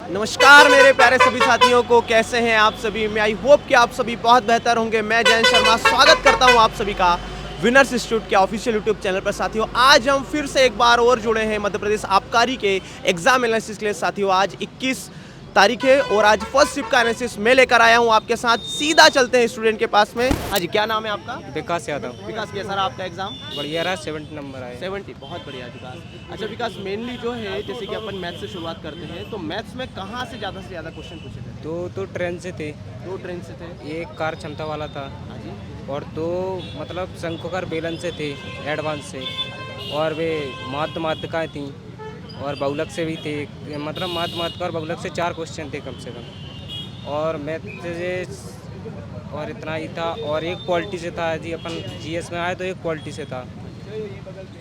नमस्कार मेरे प्यारे सभी साथियों को, कैसे हैं आप सभी। मैं आई होप कि आप सभी बहुत बेहतर होंगे। मैं जयंत शर्मा स्वागत करता हूं आप सभी का विनर्स इंस्टीट्यूट के ऑफिशियल यूट्यूब चैनल पर। साथियों, आज हम फिर से एक बार और जुड़े हैं मध्य प्रदेश आबकारी के एग्जाम एनालिसिस के लिए। साथियों, आज 21 तारीख है और आज फर्स्ट शिफ्ट का एनालिसिस मैं लेकर आया हूं आपके साथ। सीधा चलते हैं स्टूडेंट के पास में। हाँ जी, क्या नाम है आपका? विकास यादव। विकास, कैसा रहा आपका एग्जाम? बढ़िया रहा, 70 नंबर आए। 70, बहुत बढ़िया विकास। अच्छा विकास, मेनली जो है जैसे कि अपन मैथ्स से शुरुआत करते हैं, तो मैथ्स में कहाँ से ज़्यादा क्वेश्चन पूछे गए? दो तो ट्रेन से थे, 2 ट्रेन से थे। एक कार क्षमता वाला था हाँ जी। और 2 मतलब शंकुकर बेलन से थे, एडवांस से। और वे माध्यमातिकाएँ थीं और बहुलक से भी थे, मतलब माध्यमातिका और बहुलक से 4 क्वेश्चन थे कम से कम। और मैथ से और इतना ही था। और एक पॉलिटी से था जी, अपन जीएस में आए तो एक पॉलिटी से था।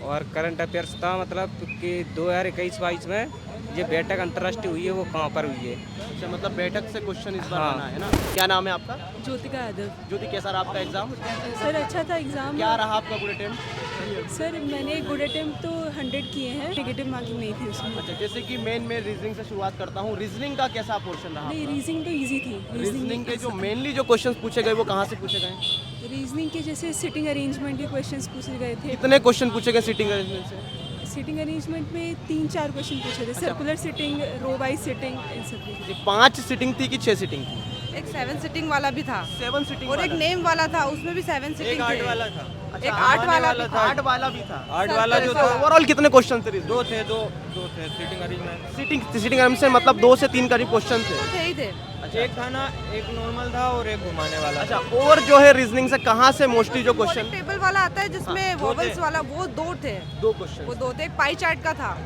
और करंट अफेयर्स था, मतलब कि 2021-22 में ये बैठक अंतर्राष्ट्रीय हुई है, वो कहाँ पर हुई है। अच्छा, मतलब बैठक से क्वेश्चन इस बार हाँ। बना है ना। क्या नाम है आपका? ज्योतिका यादव। ज्योति, कैसा रहा आपका एग्जाम? सर अच्छा था एग्ज़ाम। क्या रहा आपका गुड अटेम्प्ट? सर मैंने गुड अटेम्प्ट तो 100 किए हैं, नेगेटिव मार्किंग नहीं थी उसमें। अच्छा, जैसे कि मैं रीजनिंग से शुरुआत करता हूँ। रीजनिंग का कैसा पोर्शन रहा? नहीं, रीजनिंग तो इजी थी। रीजनिंग के जो मेनली जो क्वेश्चन पूछे गए वो कहाँ से पूछे गए? रीजनिंग के जैसे सिटिंग अरेंजमेंट के क्वेश्चंस पूछे गए थे। कितने क्वेश्चन पूछे गए सिटिंग अरेंजमेंट से? सिटिंग अरेंजमेंट में 3-4 क्वेश्चन पूछे थे। Circular sitting, row wise sitting, इन सब के। 5 सिटिंग थी कि 6 सिटिंग थी? एक 7 सीटिंग वाला भी था 7 सिटिंग और एक नेम वाला था, उसमें भी 7 सीटिंग थे। था, अच्छा, एक 8 वाला भी था। 8 वाला भी था। 8 वाला जो था। ओवरऑल कितने क्वेश्चन थे? दो थे सीटिंग अरेंजमेंट। सिटिंग अरेंजमेंट से मतलब 2 से 3 करीब क्वेश्चन थे। तो थे ही थे। एक था ना, एक नॉर्मल था और एक घुमाने वाला। अच्छा, और जो है रीजनिंग से कहाँ से मोस्टली जो क्वेश्चन? टेबल वाला आता है जिसमें वोवल्स वाला, वो 2 थे। 2 क्वेश्चन। वो 2 थे। एक पाई चार्ट का था।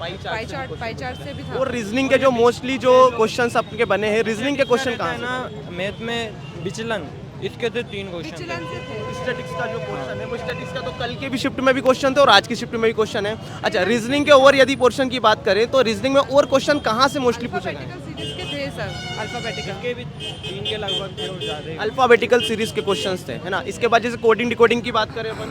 पाई पाई चार्ट से भी था। और रीजनिंग के जो मोस्टली जो क्वेश्चंस आपके बने हैं, रीजनिंग के क्वेश्चन कहाँ ना, मैथ में विचलन, इसके थे 3 क्वेश्चन। विचलन से थे। से? स्टैटिक्स का जो क्वेश्चन है वो स्टैटिक्स का तो कल के भी शिफ्ट में भी क्वेश्चन थे और आज की शिफ्ट में भी क्वेश्चन है। अच्छा, रीजनिंग के और यदि पोर्शन की बात करें तो रीजनिंग में और क्वेश्चन कहाँ से मोस्टली पूछे गए? अल्फाबेटिकल सीरीज के थे सर। अल्फाबेटिकल के भी 3 के लगभग थे और ज़्यादा। अल्फाबेटिकल सीरीज के क्वेश्चंस थे, है ना। इसके बाद जैसे कोडिंग डिकोडिंग की बात करें अपन।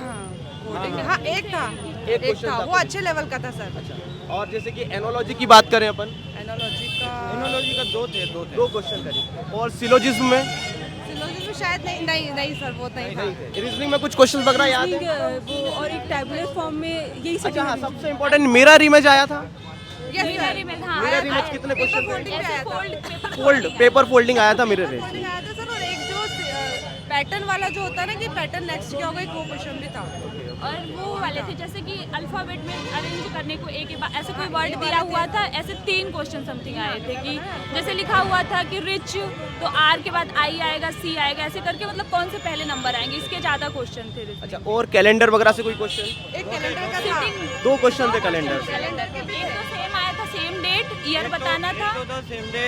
हाँ, एक था। एक question था, था। वो अच्छे लेवल का था सर। अच्छा, और जैसे कि एनोलॉजी की बात करें अपन, एनोलॉजी का 2 थे। 2 क्वेश्चन करीब। और सिलोजिज्म में सिलोजिज्म में शायद नहीं सर, वो नहीं था। रीजनिंग में कुछ क्वेश्चन वगैरह याद है? रीजनिंग, वो और एक टैबुलर फॉर्म में यही सब। अच्छा हाँ, सबसे इम्पोर्टेंट मिरर इमेज आया था। Yes, sir। मिरर इमेज कितने पेपर क्वेश्चन फोल्डिंग थे? पे आया था। फोल्ड, पेपर फोल्डिंग आया था मिरर इमेज। फोल्डिंग आया था सर। और एक जो पैटर्न वाला जो होता है ना कि पैटर्न नेक्स्ट क्या होगा, एक वो क्वेश्चन भी था। और वो वाले थे जैसे कि अल्फ़ाबेट में अरेंज करने को एक ऐसे कोई वर्ड दिया हुआ था, ऐसे 3 क्वेश्चन समथिंग आए थे कि जैसे लिखा हुआ था कि रिच, तो आर के बाद आई आएगा, सी आएगा, ऐसे करके मतलब कौन से पहले नंबर आएंगे, इसके ज़्यादा क्वेश्चन थे। अच्छा, और कैलेंडर वगैरह से कोई क्वेश्चन? एक कैलेंडर का था। 2 क्वेश्चन थे कैलेंडर से। कैलेंडर के भी एक तो सेम आया था, सेम डेट ईयर बताना था। तो सेम डे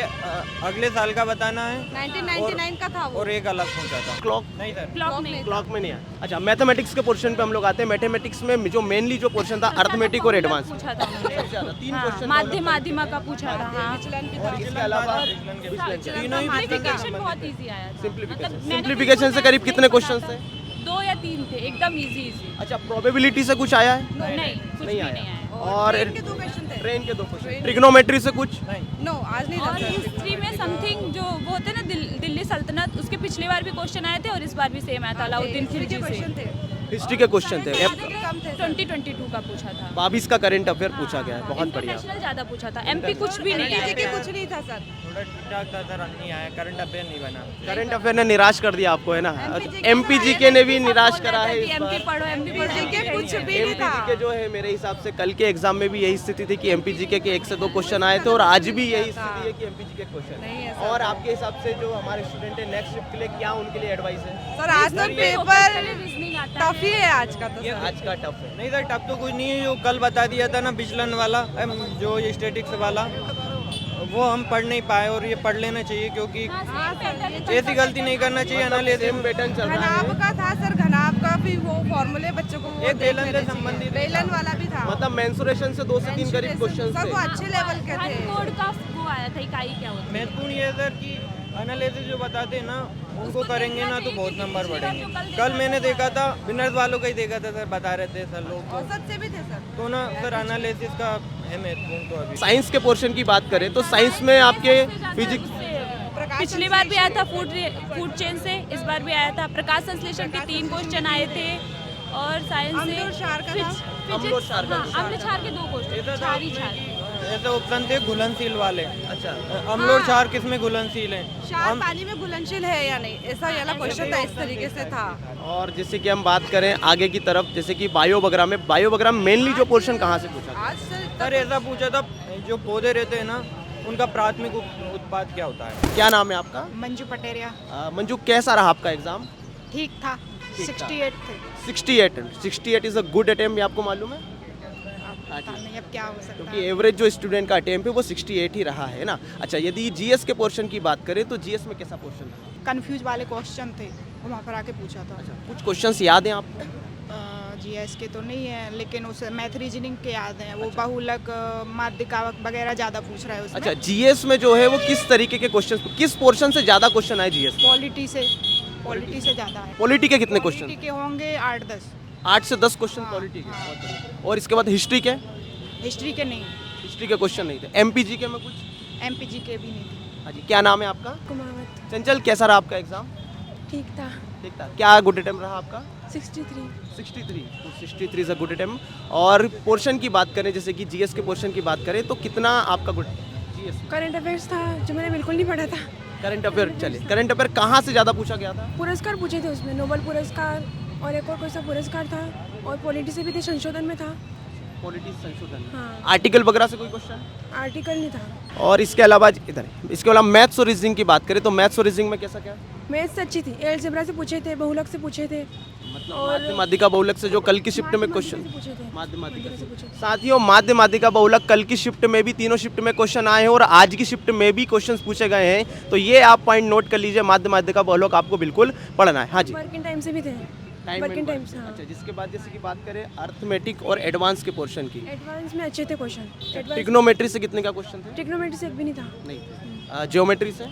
अगले साल का बताना है 1999 का था वो। और एक अलग पूछा था। क्लॉक नहीं सर, क्लॉक में क्लॉक में नहीं आया। अच्छा, मैथमेटिक्स के पोर्शन पे हम लोग आते हैं। मैथमेटिक्स में जो मेनली जो पोर्शन था अर्थमेटिक और एडवांस। पूछा था उन्होंने। सबसे ज्यादा 3 हाँ, क्वेश्चन। माध्यमा का पूछा था। हाँ, विचलन भी था। इसके अलावा सिंप्लीफिकेशन बहुत इजी आया था। सिंप्लीफिकेशन, मैंने सिंप्लीफिकेशन से करीब कितने क्वेश्चन थे? 2 या 3 थे, एकदम इजी। अच्छा, प्रोबेबिलिटी से कुछ आया है? नहीं, कुछ भी नहीं आया। और ट्रेन के 2 क्वेश्चन थे। ट्रेन के 2 क्वेश्चन। ट्रिग्नोमेट्री से कुछ? नो, आज नहीं था और सर। हिस्ट्री में समथिंग जो वो होते हैं ना, दिल्ली सल्तनत, उसके पिछली बार भी क्वेश्चन आए थे और इस बार भी सेम आया था, अलाउद्दीन हिस्ट्री के खिलजी से। क्वेश्चन थे। हिस्ट्री के क्वेश्चन थे। कम थे सर। 2022 का पूछा था। 22 का करंट अफेयर पूछा गया है। बहुत बढ़िया। इंटरनेशनल ज्यादा पूछा था, एमपी कुछ भी नहीं एनपीजी आया। के कुछ नहीं था सर। थोड़ा ठीक ठाक था सर, नहीं आया, करंट अफेयर नहीं बना। करंट अफेयर ने निराश कर दिया आपको, है ना। MPG एमपीजी के ने भी निराश करा है इस एमपी बार। पढ़ो, एमपी पढ़ो। एमपीजी के कुछ भी नहीं था। एमपीजी के जो है मेरे हिसाब से कल के एग्जाम में भी यही स्थिति थी कि एमपीजी के 1 से 2 क्वेश्चन आए थे और आज भी यही स्थिति है कि एमपीजी के क्वेश्चन नहीं है है। और आपके हिसाब से जो हमारे स्टूडेंट है नेक्स्ट शिफ्ट के लिए क्या उनके लिए एडवाइस है? सर आज तो पेपर रीजनिंग आता टफ ही है आज का तो सर। आज का टफ है। नहीं सर, टप तो कुछ नहीं है। जो कल बता दिया था ना विचलन वाला, जो ये स्टैटिक्स वाला, वो हम पढ़ नहीं पाए और ये पढ़ लेना चाहिए क्योंकि ऐसी गलती नहीं करना चाहिए। एनालिसिस सेम पैटर्न चल रहा है। घनाभ का था सर। घनाभ का भी वो फॉर्मूले बच्चों को वो एक देख बेलन से लेने चाहिए। संबंधित बेलन वाला भी था। मतलब मेंसुरेशन से 2 से 3 करीब क्वेश्चन सर वो थे। अच्छे लेवल के हर थे। कोड का वो आया था, इकाई क्या होती है। महत्वपूर्ण ये है सर कि एनालिसिस जो बताते हैं ना, उनको करेंगे ना तो बहुत नंबर बढ़ेंगे। कल मैंने देखा था, विनर्स वालों का ही देखा था सर, बता रहे थे सर लोग। औसत से भी थे सर। तो ना सर एनालिसिस का है महत्वपूर्ण तो अभी। साइंस के पोर्शन की बात करें तो साइंस में आपके फिजिक्स पिछली बार भी आया था फूड चेन से, इस बार भी आया था। प्रकाश संश्लेषण के 3 क्वेश्चन आए थे और साइंस अम्ल और क्षार का था? अम्ल और क्षार का अम्ल क्षार के 2 क्वेश्चन, क्षार ही क्षार। ऐसे ऑप्शन थे घुलनशील वाले। अच्छा अम्ल और क्षार किस में घुलनशील है? क्षार पानी में घुलनशील है या नहीं, ऐसा वाला क्वेश्चन था, इस तरीके से था। और जैसे कि हम बात करें आगे की तरफ, जैसे कि बायो वगैरह में मेनली जो पोर्शन कहाँ से पूछा? आज से सर ऐसा पूछा था जो पौधे रहते हैं ना उनका प्राथमिक उत्पाद क्या होता है? क्या नाम है आपका? मंजू पटेरिया। मंजू, कैसा रहा आपका एग्जाम? ठीक था, ठीक था। 68 थे। 68 इज अ गुड अटेम्प्ट, आपको मालूम है? अब पता नहीं अब क्या हो सकता क्योंकि है। एवरेज जो स्टूडेंट का अटेम्प्ट है वो 68 ही रहा है ना। अच्छा, यदि जीएस के पोर्शन की बात करें तो जीएस में कैसा पोर्शन था? कंफ्यूज वाले क्वेश्चन थे, वो वहाँ पर आके पूछा था। कुछ क्वेश्चंस याद हैं आपको? जीएस के तो नहीं है, लेकिन उस मैथ रीजनिंग के याद हैं। वो बहुलक माध्यिका वगैरह ज़्यादा पूछ रहा है उसमें। अच्छा, जीएस में जो है वो किस तरीके के क्वेश्चन, किस पोर्शन से ज़्यादा क्वेश्चन आए जीएस? पॉलिटी से ज़्यादा है। पॉलिटी के कितने क्वेश्चन? पॉलिटी के होंगे 8-10। 8 से 10 क्वेश्चन हाँ, पॉलिटी के। हाँ। बहुत बढ़िया। और इसके बाद हिस्ट्री के? हिस्ट्री के नहीं, हिस्ट्री के क्वेश्चन नहीं थे। एमपीजी के में कुछ? एमपीजी के भी नहीं थे। हाँ जी, क्या नाम है आपका? कुमावत। चंचल, कैसा रहा आपका एग्जाम? ठीक था। ठीक था। क्या गुड अटेम्प्ट रहा आपका? 63। 63 इज अ गुड अटेम्प्ट। और पोर्शन की बात करें, जैसे कि जीएस के पोर्शन की बात करें तो कितना आपका गुड जीएस? करंट अफेयर्स था जो मैंने बिल्कुल नहीं पढ़ा था। करंट अफेयर, चले करंट अफेयर कहाँ से ज़्यादा पूछा गया था? पुरस्कार पूछे थे उसमें, नोबेल पुरस्कार और एक और कोई सा पुरस्कार था, और पॉलिटी से भी थे, संशोधन में था। पॉलिटी संशोधन, हाँ। आर्टिकल वगैरह से कोई क्वेश्चन? आर्टिकल नहीं था। और इसके अलावा इधर, इसके अलावा मैथ्स और रीजनिंग की बात करें तो मैथ्स और रीजनिंग में कैसा क्या? मैथ्स अच्छी थी, अलजेब्रा से पूछे थे, बहुलक से पूछे थे, और माध्यमिका बहुलक से जो कल की शिफ्ट में क्वेश्चन, से पूछे थे। माध्यमिका से पूछे थे। साथियों, माध्यमिका बहुलक कल की शिफ्ट में भी, तीनों शिफ्ट में क्वेश्चन आए हैं और आज की शिफ्ट में भी क्वेश्चंस पूछे गए हैं। तो ये आप पॉइंट नोट कर लीजिए, माध्यमिका बहुलक आपको बिल्कुल पढ़ना है। हाँ जी, वर्किंग टाइम से भी थे। वर्किंग टाइम से, हाँ। अच्छा, जिसके बाद जैसे कि बात करें अर्थमेटिक और एडवांस के पोर्शन की, एडवांस में अच्छे थे क्वेश्चन। ट्रिग्नोमेट्री से कितने का क्वेश्चन थे? ट्रिग्नोमेट्री से एक भी नहीं था। नहीं। ज्योमेट्री से?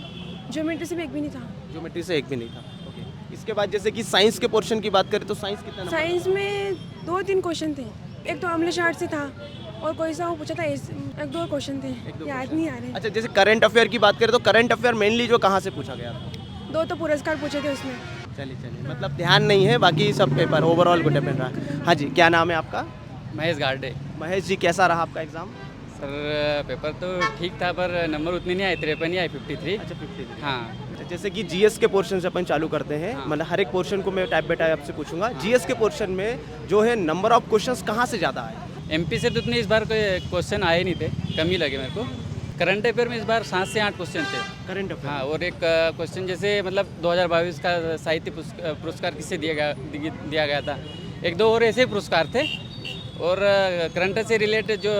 ज्योमेट्री से भी एक भी नहीं था। ज्योमेट्री से एक भी नहीं था। ओके। इसके बाद जैसे कि साइंस के पोर्शन की बात करें तो साइंस कितना नंबर? साइंस में 2-3 क्वेश्चन थे। एक तो अम्ल क्षार से था और कोई सा वो पूछा था, एक दो क्वेश्चन थे, याद नहीं आ रहे। अच्छा, जैसे करंट अफेयर की बात करें तो करंट अफेयर मेनली जो कहाँ से पूछा गया था? 2 तो पुरस्कार पूछे थे उसमें। चलिए, मतलब ध्यान नहीं है, बाकी सब पेपर ओवरऑल गुड अटेम्प्ट रहा। हाँ जी, क्या नाम है आपका? महेश गार्डे। महेश जी, कैसा रहा आपका एग्जाम? सर पेपर तो ठीक था पर नंबर उतने नहीं आए, 53 ही आए, 53। अच्छा, 53। हाँ। अच्छा, जैसे कि जीएस के पोर्शन से अपन चालू करते हैं, हाँ। मतलब हर एक पोर्शन को मैं टाइप बाय टाइप आपसे पूछूंगा। जीएस के पोर्शन में जो है नंबर ऑफ क्वेश्चंस कहाँ से ज़्यादा आए? एमपी से तो उतने इस बार कोई क्वेश्चन आए नहीं थे, कम ही लगे मेरे को। करंट अफेयर में इस बार 7 से 8 क्वेश्चन थे। करंट अफेयर, हाँ, और एक क्वेश्चन जैसे मतलब 2022 का साहित्य पुरस्कार किससे दिया गया था, 1-2 और ऐसे पुरस्कार थे। और करंट से रिलेटेड जो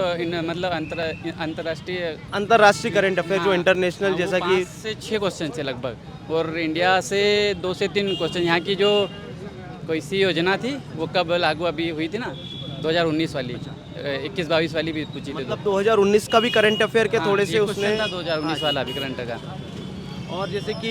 मतलब अंतर्राष्ट्रीय करंट अफेयर जो इंटरनेशनल, जैसा कि 5 से 6 क्वेश्चन थे लगभग, और इंडिया से 2 से 3 क्वेश्चन। यहाँ की जो कोई सी योजना थी वो कब लागू अभी हुई थी ना, 2019 वाली, 21-22 वाली भी पूछी थी। मतलब 2019 का भी करंट अफेयर के थोड़े से उसने 2019 वाला भी करंट का। और जैसे कि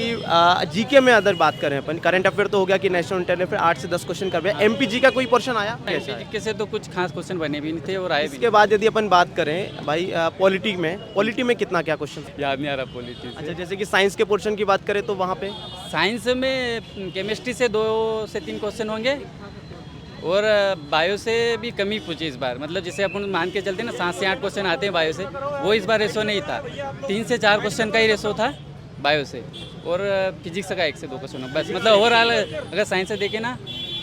जीके में अगर बात करें अपन, करंट अफेयर तो हो गया कि नेशनल इंटरनेशनल 8 से 10 क्वेश्चन कर रहे हैं। एमपीजी का कोई पोर्शन आया? जीके से तो कुछ खास क्वेश्चन बने भी नहीं थे और आए भी इसके बाद यदि अपन बात करें भाई पॉलिटी में कितना क्या क्वेश्चन? याद नहीं आ रहा पॉलिटी। अच्छा, जैसे कि साइंस के पोर्शन की बात करें तो वहाँ पे साइंस में केमिस्ट्री से 2 से 3 क्वेश्चन होंगे, और बायो से भी कम ही पूछे इस बार। मतलब जैसे अपन मान के चलते हैं ना 7 से 8 क्वेश्चन आते हैं बायो से, वो इस बार रेशो नहीं था। 3 से 4 क्वेश्चन का ही रेशो था बायो से, और फिजिक्स का 1 से 2 क्वेश्चन बस। मतलब ओवरऑल अगर साइंस से देखें ना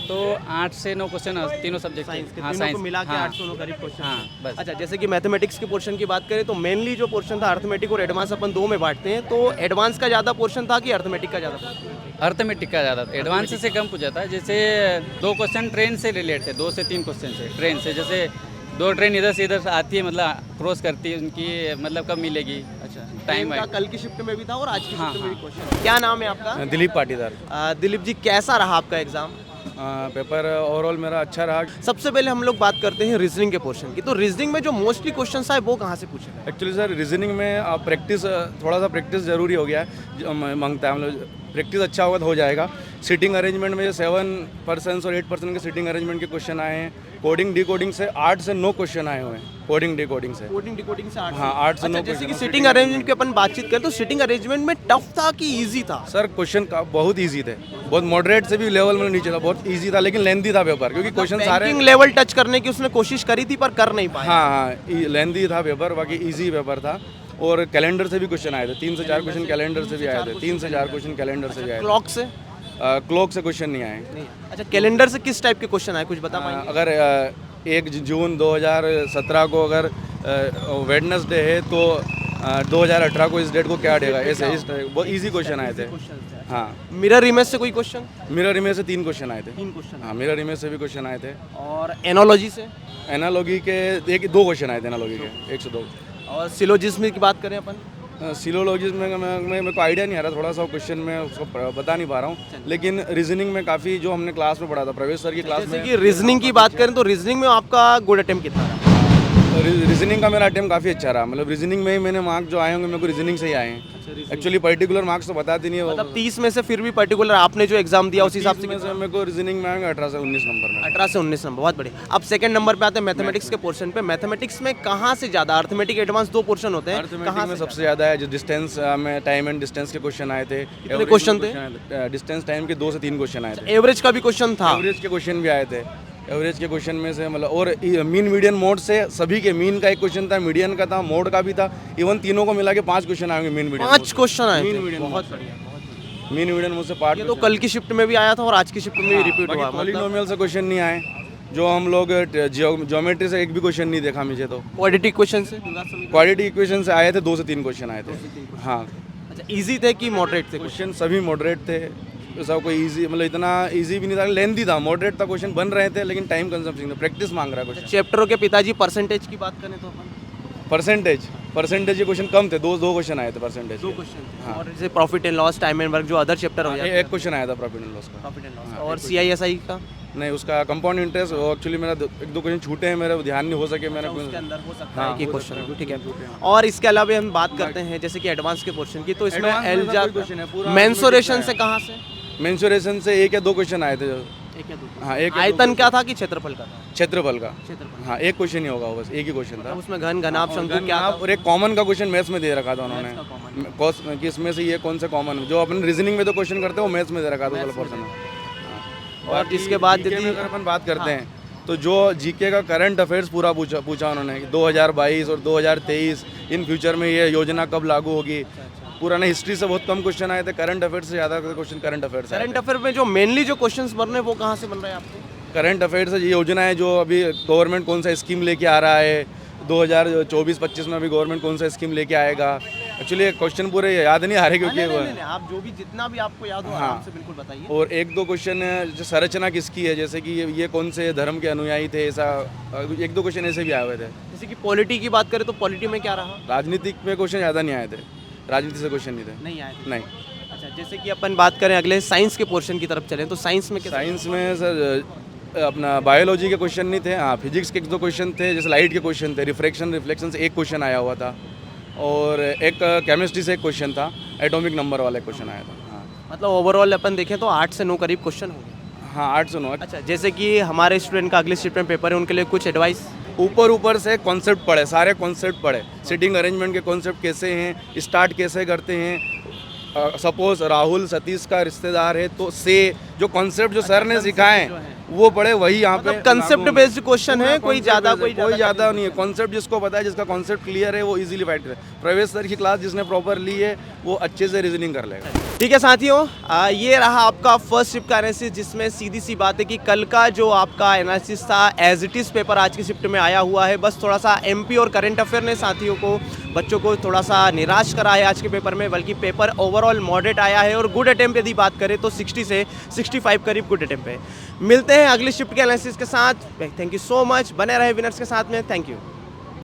तो 8 से 9 क्वेश्चन तीनों सब्जेक्ट साइंस के हाँ, तीनों को साइंस मिला के हाँ, 8 से 9 करीब क्वेश्चन। हाँ, बस। अच्छा, जैसे कि मैथमेटिक्स के पोर्शन की बात करें तो मेनली जो पोर्शन था अर्थमेटिक और एडवांस, अपन 2 में बांटते हैं। तो एडवांस का ज़्यादा पोर्शन था कि अर्थमेटिक का ज़्यादा? अर्थमेटिक का ज़्यादा था, एडवांस से कम पूछा था। जैसे 2 क्वेश्चन ट्रेन से रिलेट थे, 2 से 3 क्वेश्चन से ट्रेन से। जैसे 2 ट्रेन इधर से इधर आती है, मतलब क्रॉस करती है, उनकी मतलब कब मिलेगी। अच्छा, टाइम का कल की शिफ्ट में भी था और आज की हाँ, शिफ्ट में भी क्वेश्चन। क्या नाम है आपका? दिलीप पाटीदार। दिलीप जी, कैसा रहा आपका एग्जाम? पेपर ओवरऑल मेरा अच्छा रहा। सबसे पहले हम लोग बात करते हैं रीजनिंग के पोर्शन की। तो रीजनिंग में जो मोस्टली क्वेश्चंस आए वो कहाँ से पूछे गए? एक्चुअली सर रीजनिंग में प्रैक्टिस थोड़ा सा प्रैक्टिस ज़रूरी हो गया है, मांगता है हम लोग। प्रैक्टिस अच्छा होगा तो हो जाएगा। सीटिंग अरेंजमेंट में 7% और 8% के सीटिंग अरेंजमेंट के क्वेश्चन आए हैं। कोडिंग डिकोडिंग से 8 से 9 क्वेश्चन आए हुए हैं। कोडिंग डिकोडिंग से हाँ 8 से 9 जैसे कि सीटिंग अरेंजमेंट की अपन बातचीत करें तो सीटिंग अरेंजमेंट में टफ था कि इजी था? सर क्वेश्चन बहुत इजी थे, बहुत मॉडरेट से भी लेवल में नीचे था, बहुत इजी था, लेकिन लेंथी था पेपर क्योंकि क्वेश्चन सारे बैंकिंग लेवल टच करने की उसने कोशिश करी थी पर कर नहीं पाया। हाँ लेंथी था पेपर, बाकी इजी पेपर था। और कैलेंडर से भी क्वेश्चन आए थे, 3 से 4 क्वेश्चन कैलेंडर से भी आए थे, 3 से 4 क्वेश्चन कैलेंडर से भी आए थे। क्लॉक से क्लॉक से क्वेश्चन नहीं आए। अच्छा, कैलेंडर से किस टाइप के क्वेश्चन आए, कुछ बता पाएंगे? अगर 1 जून 2017 को अगर वेडनेसडे है तो 2018 को इस डेट को क्या देगा, ऐसे इस बहुत इजी क्वेश्चन आए थे। हाँ मिरर इमेज से कोई क्वेश्चन? मिरर इमेज से 3 क्वेश्चन आए थे। 3 क्वेश्चन। हाँ मिरर इमेज से भी क्वेश्चन आए थे। और एनालॉजी से? एनालॉगी के 2 क्वेश्चन आए थे एनालॉगी के, 1 से 2। और सिलोजिज्म की बात करें अपन? सिलोलॉजिस्ट में मेरे को आइडिया नहीं आ रहा, थोड़ा सा क्वेश्चन में उसको बता नहीं पा रहा हूँ। लेकिन रीजनिंग में काफ़ी जो हमने क्लास में पढ़ा था, प्रवेश सर की क्लास जैसे में। कि रीजनिंग की बात करें तो रीजनिंग में आपका गुड अटेम्प्ट कितना रहा? रीजनिंग का मेरा अटेम्प्ट काफ़ी अच्छा रहा। मतलब रीजनिंग में ही मैंने मार्क्स जो आए होंगे मेरे को रीजनिंग से ही आए हैं। एक्चुअली पर्टिकुलर मार्क्स तो बताते नहीं है। मतलब 30 में से फिर भी पर्टिकुलर आपने जो एग्जाम दिया उस हिसाब से मेरे को रीजनिंग में आएंगे 18 से 19 नंबर में। 18 से 19 नंबर, बहुत बढ़िया। अब सेकंड नंबर पे आते हैं मैथमेटिक्स के पोर्शन पे। मैथमेटिक्स में कहाँ से ज़्यादा? अर्थमेटिक एडवांस 2 पोर्शन होते हैं, अर्थमेटिक में सबसे ज़्यादा है जो डिस्टेंस में, टाइम एंड डिस्टेंस के क्वेश्चन आए थे। कितने क्वेश्चन थे? डिस्टेंस टाइम के 2 से 3 क्वेश्चन आए थे। एवरेज का भी क्वेश्चन था? एवरेज के क्वेश्चन भी आए थे। एवरेज के क्वेश्चन में से मतलब और मीन मीडियन मोड से सभी के, मीन का एक क्वेश्चन था, मीडियन का था, मोड का भी था। इवन तीनों को मिला के 5 क्वेश्चन आएंगे मीन मीडियन। 5 क्वेश्न आए थे, बहुत बढ़िया। मीन मीडियन मोड से पार्ट ये तो कल की शिफ्ट में भी आया था और आज की शिफ्ट में भी रिपीट हुआ। पॉलिनोमियल से क्वेश्चन नहीं आए, जो हम लोग ज्योमेट्री से एक भी क्वेश्चन नहीं देखा मुझे। तो क्वाड्रेटिक क्वेश्चन से? क्वाड्रेटिक इक्वेशन से आए थे 2 से 3 क्वेश्चन आए थे। हाँ अच्छा, इजी थे कि मॉडरेट थे? क्वेश्चन सभी मॉडरेट थे, ऐसा कोई इजी मतलब इतना इजी भी नहीं था, लेंथी था, मॉडरेट था। क्वेश्चन बन रहे थे लेकिन टाइम कंजम्पशन था, प्रैक्टिस मांग रहा है क्वेश्चन। चैप्टरों के पिताजी परसेंटेज की बात करें तो अपन? परसेंटेज के क्वेश्चन कम थे, 2 क्वेश्चन आए थे परसेंटेज। 2 क्वेश्चन। और जैसे profit and loss, time and work, जो अदर चैप्टर हो जाते हैं। 1 क्वेश्चन आया था प्रॉफिट एंड लॉस का। Profit and loss. और CISI का? नहीं, उसका कंपाउंड इंटरेस्ट एक्चुअली मेरा 1-2 क्वेश्चन छूटे हैं, मेरे ध्यान नहीं हो सके। मैंने उसके अंदर हो सकता हाँ, है कि क्वेश्चन, ठीक है। और इसके अलावा हम बात करते हैं जैसे कि एडवांस के पोर्शन की, तो इसमें मेंसुरेशन से कहाँ से? मेंसुरेशन से 1 या 2 क्वेश्चन आए थे। एक या दो? हाँ, एक आयतन क्या था कि क्षेत्रफल का था? क्षेत्रफल का। हाँ 1 क्वेश्चन ही होगा, बस 1 ही क्वेश्चन था। उसमें घन, घनाभ, शंकु क्या था? और एक कॉमन का क्वेश्चन मैथ्स में दे रखा था उन्होंने, कि इसमें से ये कौन से कॉमन, जो अपन रीजनिंग में तो क्वेश्चन करते हैं वो मैथ्स में दे रखा था वाला पोर्शन। और इसके बाद यदि अगर अपन बात करते हैं तो जो जीके का करंट अफेयर्स पूरा पूछा उन्होंने, 2022 और 2023 इन फ्यूचर में ये योजना कब लागू होगी। पूरा ना हिस्ट्री से बहुत कम क्वेश्चन आए थे, करंट अफेयर्स से ज़्यादा question current affairs. Current affair में जो मेनली जो क्वेश्चंस बन रहे हैं वो कहाँ से बन रहे हैं आपको? करंट अफेयर्स से ये योजना है जो अभी गवर्नमेंट कौन सा स्कीम लेके आ रहा है, 2024-25 में अभी गवर्नमेंट कौन सा स्कीम लेके आएगा। एक्चुअली क्वेश्चन पूरे याद नहीं आ रहे क्योंकि नहीं, आप जो भी जितना भी आपको याद हो आराम से बिल्कुल बताइए। और 1-2 क्वेश्चन संरचना किसकी है, जैसे कि ये कौन से धर्म के अनुयायी थे, ऐसा 1-2 क्वेश्चन ऐसे भी आए हुए थे। जैसे कि पॉलिटी की बात करें तो पॉलिटी में क्या रहा? राजनीतिक में क्वेश्चन ज़्यादा नहीं आए थे, राजनीति से क्वेश्चन नहीं थे। नहीं आए थे? नहीं। अच्छा, जैसे कि अपन बात करें अगले साइंस के पोर्शन की तरफ चलें तो साइंस में साइंस में सर अपना बायोलॉजी के क्वेश्चन नहीं थे। हाँ फिजिक्स के 1-2 क्वेश्चन थे, जैसे लाइट के क्वेश्चन थे, रिफ्लेक्शन से 1 क्वेश्चन आया हुआ था, और एक केमिस्ट्री से 1 क्वेश्चन था, एटॉमिक नंबर वाला क्वेश्चन आया था। हाँ मतलब ओवरऑल अपन देखें तो 8 से 9 करीब क्वेश्चन हो गए। हाँ 8 से 9। अच्छा, जैसे कि हमारे स्टूडेंट का अगले शिफ्ट में पेपर है, उनके लिए कुछ एडवाइस? ऊपर से कॉन्सेप्ट पढ़े, सारे कॉन्सेप्ट पढ़े, सीटिंग अरेंजमेंट के कॉन्सेप्ट कैसे हैं, स्टार्ट कैसे करते हैं। सपोज राहुल सतीश का रिश्तेदार है तो से जो कॉन्सेप्ट जो सर ने सिखाए वो पढ़े, वही यहाँ पे कंसेप्ट बेस्ड क्वेश्चन है, कोई ज़्यादा नहीं है। कॉन्सेप्ट जिसको पता है, जिसका कॉन्सेप्ट क्लियर है, वो इजीली फाइट करे। प्रवेश सर की क्लास जिसने प्रॉपर ली है वो अच्छे से रीजनिंग कर लेगा। ठीक है साथियों, ये रहा आपका फर्स्ट शिफ्ट का एनालिसिस, जिसमें सीधी सी बात है कि कल का जो आपका एनालिसिस था एज इट इज़ पेपर आज की शिफ्ट में आया हुआ है। बस थोड़ा सा MP और करंट अफेयर ने साथियों को, बच्चों को थोड़ा सा निराश करा है आज के पेपर में, बल्कि पेपर ओवरऑल मॉडरेट आया है। और गुड अटेम्प्ट यदि बात करें तो 60 से 65 करीब गुड अटेम्प्ट है। मिलते हैं अगली शिफ्ट के एनालिसिस के साथ। थैंक यू सो मच, बने रहे विनर्स के साथ में। Thank you.